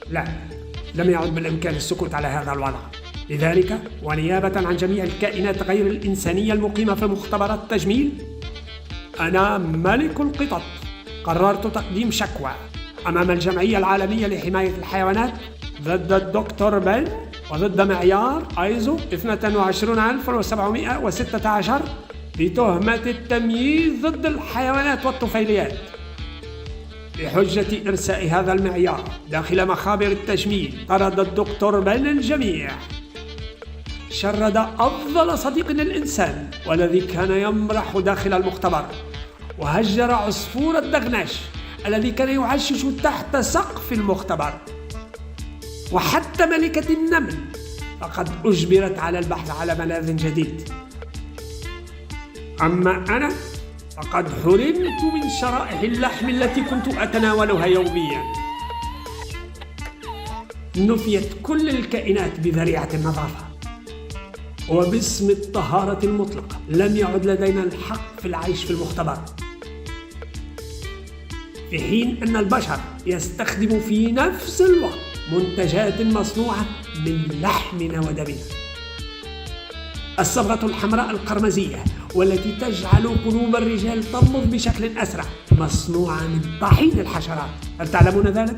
لا، لم يعد بالإمكان السكوت على هذا الوضع. لذلك ونيابة عن جميع الكائنات غير الإنسانية المقيمة في مختبرات التجميل، أنا ملك القطط قررت تقديم شكوى أمام الجمعية العالمية لحماية الحيوانات ضد الدكتور بن وضد معيار ايزو 22716 بتهمة التمييز ضد الحيوانات والطفيليات، بحجة إرساء هذا المعيار داخل مخابر التجميل. طرد الدكتور بن الجميع، شرد أفضل صديق للإنسان والذي كان يمرح داخل المختبر، وهجر عصفور الدغنش الذي كان يعشش تحت سقف المختبر، وحتى ملكة النمل فقد أجبرت على البحث على ملاذ جديد. أما أنا فقد حرمت من شرائح اللحم التي كنت أتناولها يوميا. نفيت كل الكائنات بذريعة النظافة، وباسم الطهارة المطلقة لم يعد لدينا الحق في العيش في المختبر، في حين أن البشر يستخدم في نفس الوقت منتجات مصنوعة من لحمنا ودمنا. الصبغة الحمراء القرمزية والتي تجعل قلوب الرجال تنبض بشكل أسرع مصنوعة من طحين الحشرات، هل تعلمون ذلك؟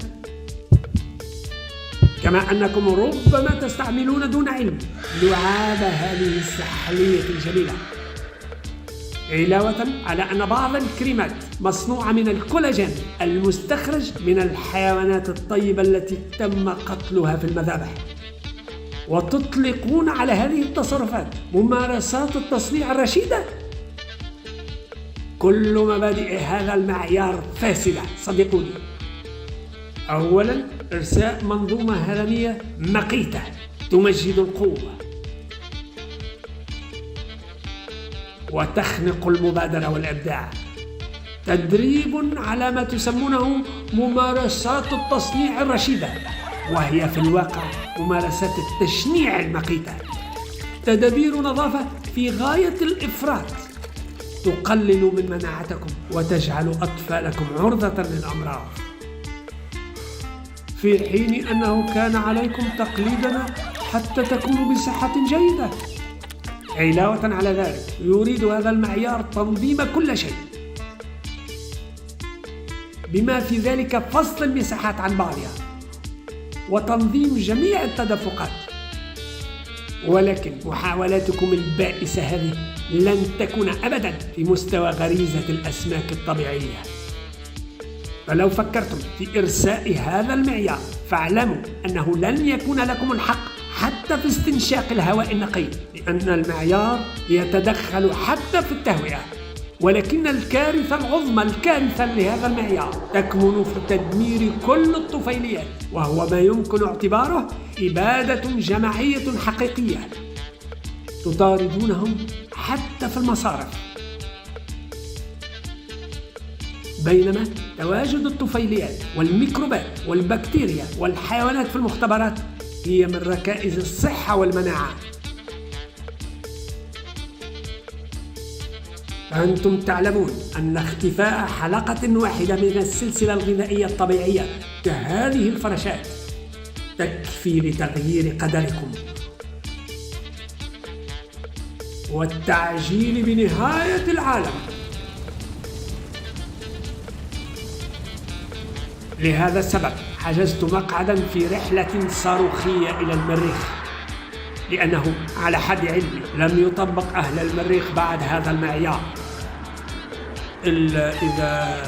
كما أنكم ربما تستعملون دون علم لعاب هذه السحلية الجميلة، علاوة على أن بعض الكريمات مصنوعة من الكولاجين المستخرج من الحيوانات الطيبة التي تم قتلها في المذابح. وتطلقون على هذه التصرفات ممارسات التصنيع الرشيدة. كل مبادئ هذا المعيار فاسدة صديقوني. أولا، إرساء منظومة هرمية مقيتة تمجد القوة وتخنق المبادرة والإبداع. تدريب على ما تسمونه ممارسات التصنيع الرشيدة، وهي في الواقع ممارسات التشنيع المقيتة. تدابير نظافة في غاية الإفراط تقلل من مناعتكم وتجعل أطفالكم عرضة للأمراض، في حين أنه كان عليكم تقليدنا حتى تكونوا بصحة جيدة. علاوة على ذلك يريد هذا المعيار تنظيم كل شيء، بما في ذلك فصل المساحات عن بعضها وتنظيم جميع التدفقات. ولكن محاولاتكم البائسة هذه لن تكون أبدا في مستوى غريزة الأسماك الطبيعية. فلو فكرتم في إرساء هذا المعيار فاعلموا أنه لن يكون لكم الحق حتى في استنشاق الهواء النقي، لأن المعيار يتدخل حتى في التهوية. ولكن الكارثة العظمى، الكارثة لهذا المعيار تكمن في تدمير كل الطفيليات، وهو ما يمكن اعتباره إبادة جماعية حقيقية. تطاردونهم حتى في المصارف، بينما تواجد الطفيليات والميكروبات والبكتيريا والحيوانات في المختبرات هي من ركائز الصحة والمناعة. أنتم تعلمون أن اختفاء حلقة واحدة من السلسلة الغذائية الطبيعية كهذه الفراشات تكفي لتغيير قدركم والتعجيل بنهاية العالم. لهذا السبب حجزت مقعدا في رحلة صاروخية إلى المريخ، لأنه على حد علمي لم يطبق أهل المريخ بعد هذا المعيار إلا إذا